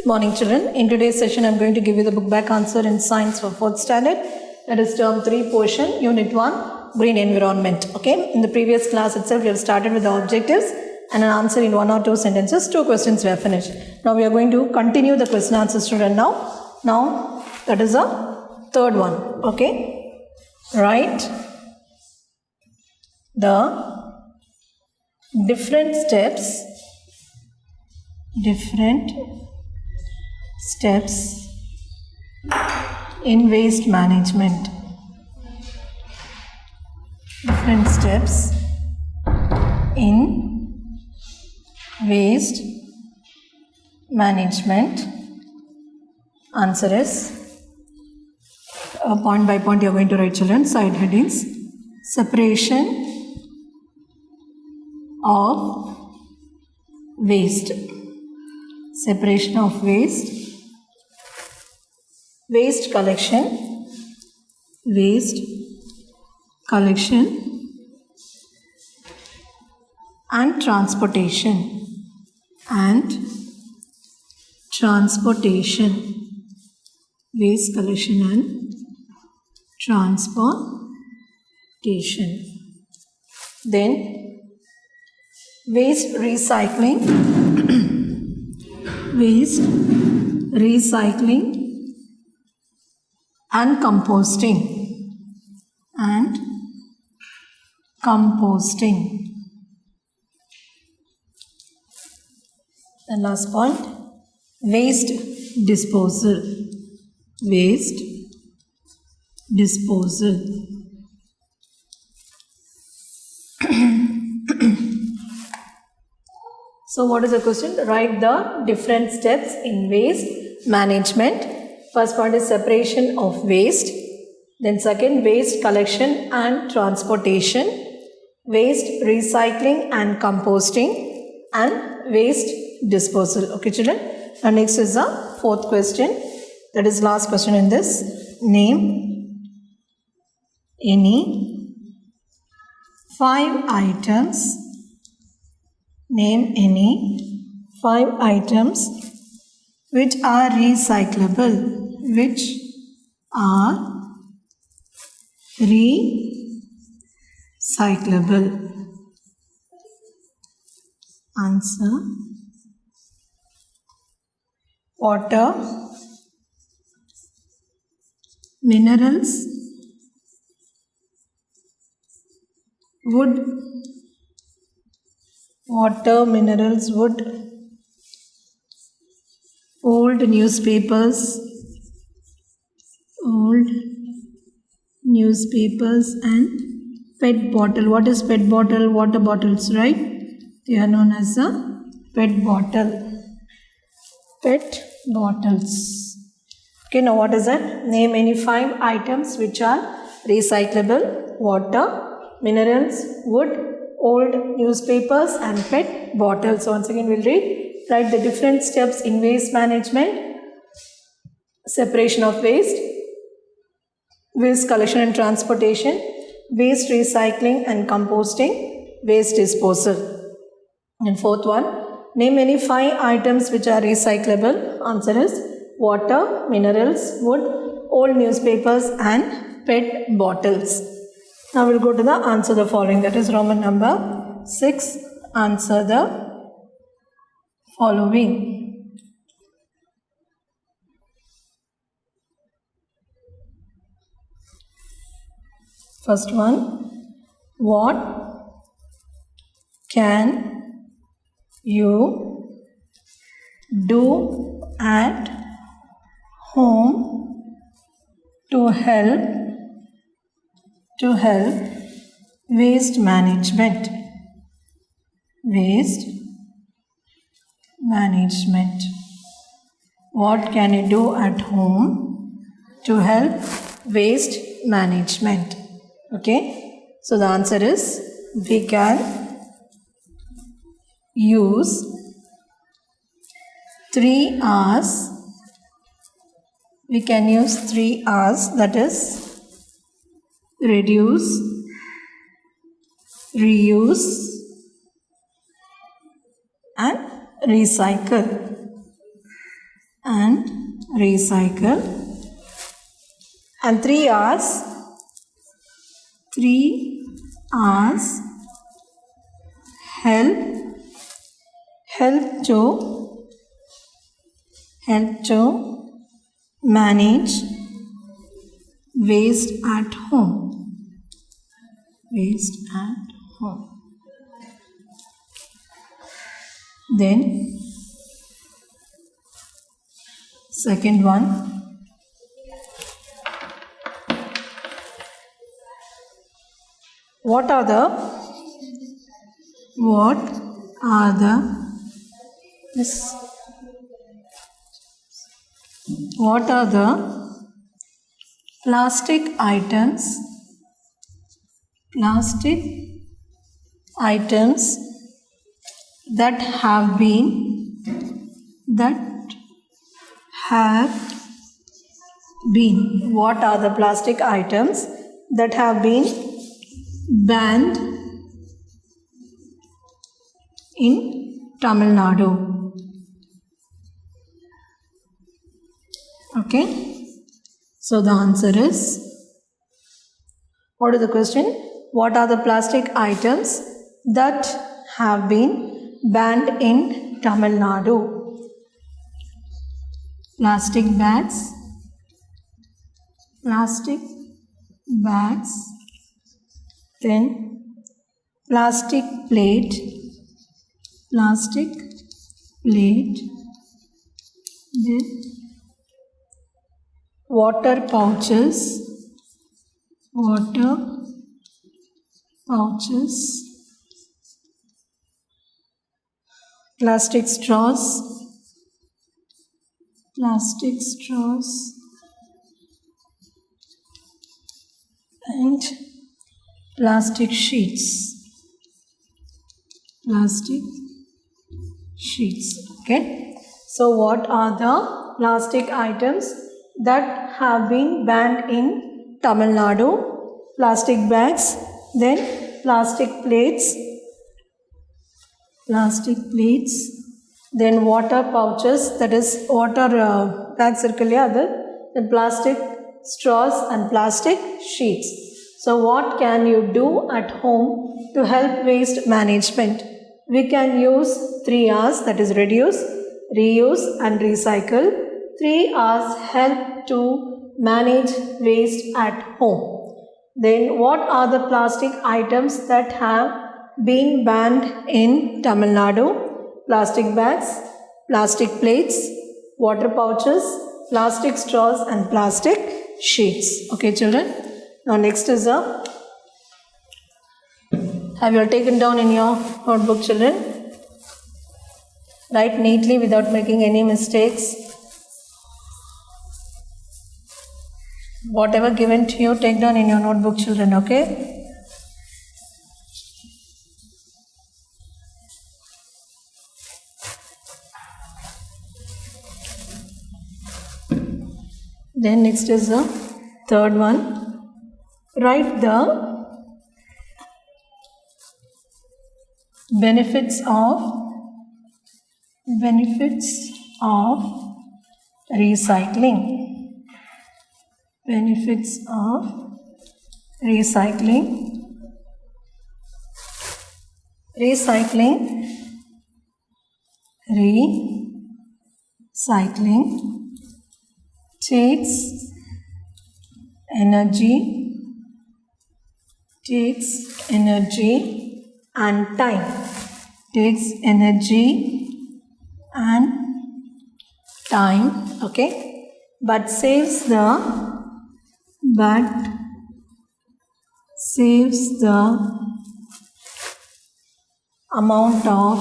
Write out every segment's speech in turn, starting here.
Good morning, children. In today's session, I'm going to give you the book back answer in science for 4th standard. That is term 3 portion, unit 1, green environment. Okay. In the previous class itself, we have started with the objectives and an answer in 1 or 2 sentences. 2 questions we have finished. Now we are going to continue the question answer, student. Now that is a third one. Okay. Write the different steps in waste management. Different steps in waste management. Answer is point by point you are going to write, children. Side headings: separation of waste. Separation of waste. Waste collection and transportation. Waste collection and transportation. Then waste recycling. And composting. And last point, waste disposal. So what is the question? Write the different steps in waste management. First point is separation of waste. Then second, waste collection and transportation. Waste recycling and composting. And waste disposal. Okay, children. And next is the fourth question. That is last question in this. Name any 5 items. Name any 5 items which are recyclable. Answer: water, minerals, wood, old newspapers and PET bottle. What is PET bottle? Water bottles, right? They are known as a PET bottle. PET bottles. Okay, now what is that? Name any 5 items which are recyclable. Water, minerals, wood, old newspapers and PET bottles. Once again we'll read. Write the different steps in waste management. Separation of waste. Waste collection and transportation. Waste recycling and composting. Waste disposal. And fourth one. Name any 5 items which are recyclable. Answer is water, minerals, wood, old newspapers and PET bottles. Now we'll go to the answer the following. That is Roman number 6. Answer the following. First one. What can you do at home to help waste management? What can you do at home to help waste management? Okay, so the answer is we can use 3 hours. That is reduce, reuse and recycle. and recycle. And 3 R's. 3 R's help to manage waste at home. Waste at home. Then second one, what are the plastic items that have been what are the plastic items that have been banned in Tamil Nadu? Okay, so the answer is, what is the question? What are the plastic items that have been banned in Tamil Nadu? Plastic bags, then plastic plate, then water pouches, plastic straws, and plastic sheets. Okay, so what are the plastic items that have been banned in Tamil Nadu? Plastic bags, then plastic plates, then water pouches, that is water bags irukku, then plastic straws and plastic sheets. So what can you do at home to help waste management? We can use 3 R's, that is reduce, reuse and recycle. 3 R's help to manage waste at home. Then what are the plastic items that have been banned in Tamil Nadu? Plastic bags, plastic plates, water pouches, plastic straws and plastic sheets. Okay children, now next is have you all taken down in your notebook children? Write neatly without making any mistakes. Whatever given to you, take down in your notebook children, okay? Then next is the third one. Write the benefits of recycling. Benefits of recycling. Recycling takes energy and time. Okay, but saves the amount of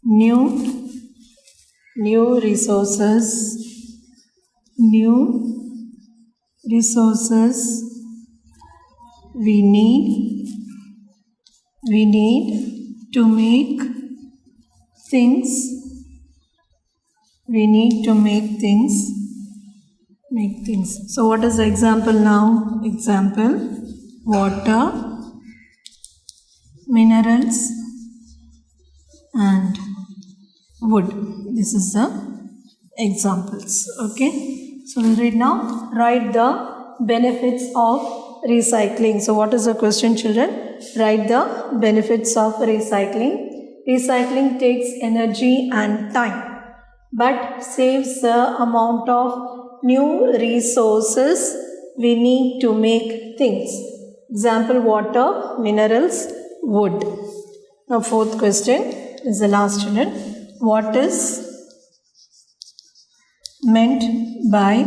new resources we need to make things. So what is the example now? Example, water, minerals and wood. This is the examples. Okay, so we'll read now. Write the benefits of recycling. So what is the question, children? Write the benefits of recycling. Recycling takes energy and time but saves the amount of new resources we need to make things. Example, water, minerals, wood. Now fourth question is the last, children. What is meant by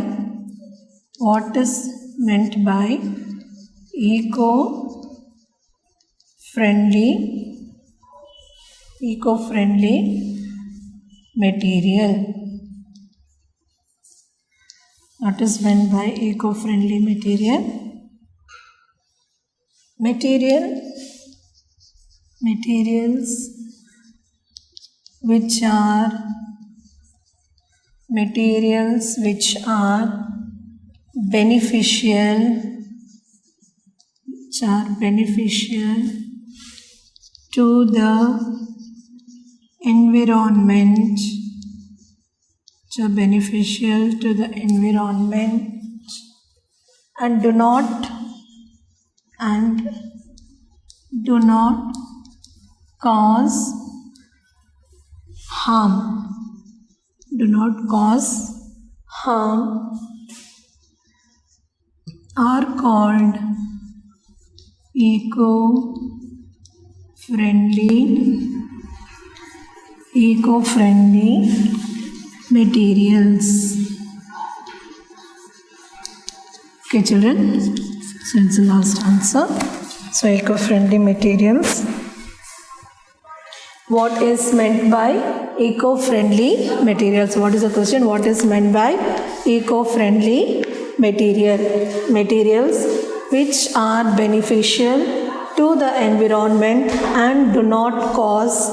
eco-friendly material? What is meant by eco-friendly material? Materials which are beneficial to the environment, and do not cause harm. Are called eco-friendly materials. Okay, children, so it's the last answer. So eco-friendly materials. What is meant by eco-friendly materials? What is the question? What is meant by eco-friendly materials which are beneficial to the environment and do not cause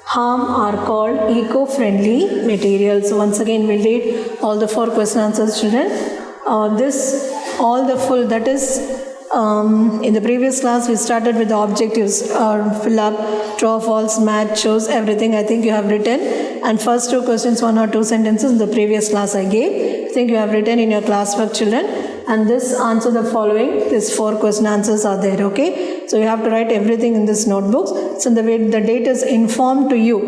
harm are called eco-friendly materials. Once again, we'll read all the 4 question answers, children. That is in the previous class we started with the objectives, fill up, true or false, match, choose, everything I think you have written, and first 2 questions, 1 or 2 sentences in the previous class I gave. I think you have written in your classwork, children, and this answer the following. These 4 question answers are there. Okay, so you have to write everything in this notebook. So the way the date is informed to you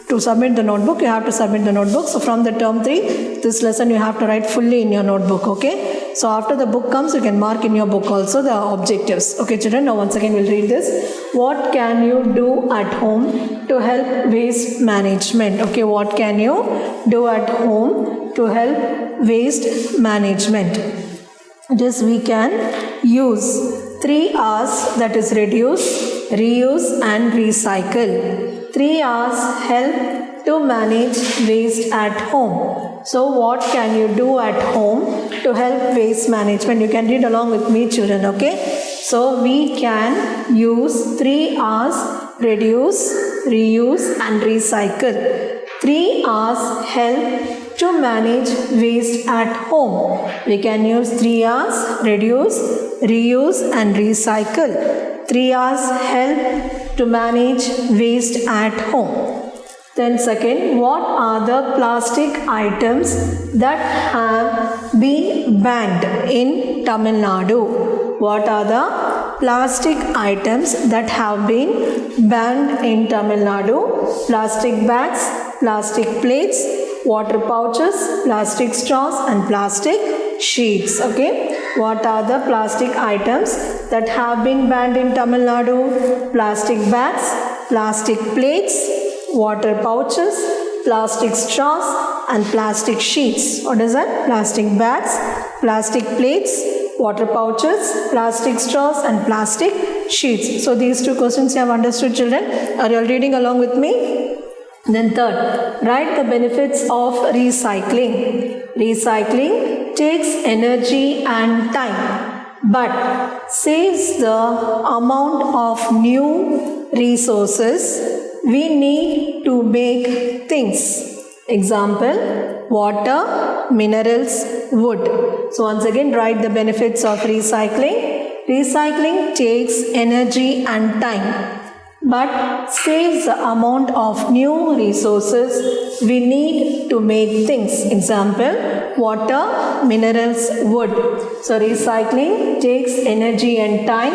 to submit the notebook, you have to submit the notebook. So from the term 3, this lesson you have to write fully in your notebook. Okay, so after the book comes, you can mark in your book also the objectives. Okay, children, now once again we'll read this. What can you do at home to help waste management? Okay, what can you do at home to help waste management? This we can use 3 R's, that is reduce, reuse and recycle. 3 R's help to manage waste at home. So what can you do at home to help waste management? You can read along with me, children. Okay, so we can use 3 R's: reduce, reuse and recycle. 3 R's help to manage waste at home. We can use 3 R's: reduce, reuse and recycle. 3 R's help to manage waste at home. Then second, what are the plastic items that have been banned in Tamil Nadu? What are the plastic items that have been banned in Tamil Nadu? Plastic bags, plastic plates, water pouches, plastic straws and plastic sheets. Okay, what are the plastic items that have been banned in Tamil Nadu? Plastic bags, plastic plates, water pouches, plastic straws and plastic sheets. What is that? Plastic bags, plastic plates, water pouches, plastic straws and plastic sheets. So these 2 questions you have understood, children. Are you all reading along with me? Then third, write the benefits of recycling. Recycling takes energy and time but saves the amount of new resources we need to make things. Example, water, minerals, wood. So once again, write the benefits of recycling. Recycling takes energy and time but saves the amount of new resources we need to make things. Example, water, minerals, wood. So recycling takes energy and time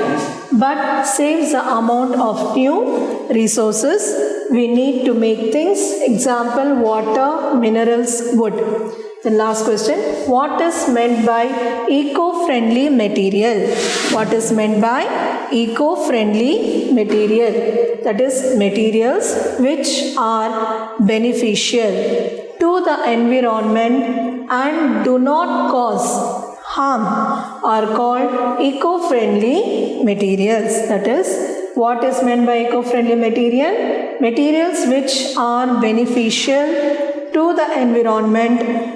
but saves the amount of new resources we need to make things. Example, water, minerals, wood. The last question, what is meant by eco-friendly material? What is meant by eco-friendly material? That is materials which are beneficial to the environment and do not cause harm are called eco-friendly materials. That is, what is meant by eco-friendly material? Materials which are beneficial to the environment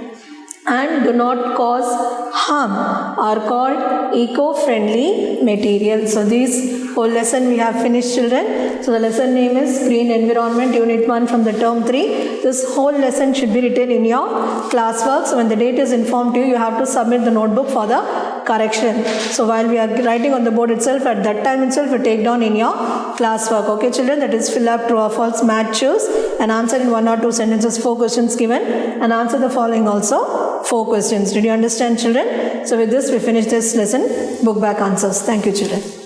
and do not cause harm are called eco-friendly materials. So this whole lesson we have finished, children. So the lesson name is Green Environment, Unit 1 from the term 3. This whole lesson should be written in your classwork. So when the date is informed to you, you have to submit the notebook for the correction. So while we are writing on the board itself, at that time itself you take down in your classwork. Okay children, that is fill up true or false, match, choose and answer in 1 or 2 sentences. 4 questions given and answer the following also 4 questions. Did you understand children? So with this we finish this lesson, book back answers. Thank you children.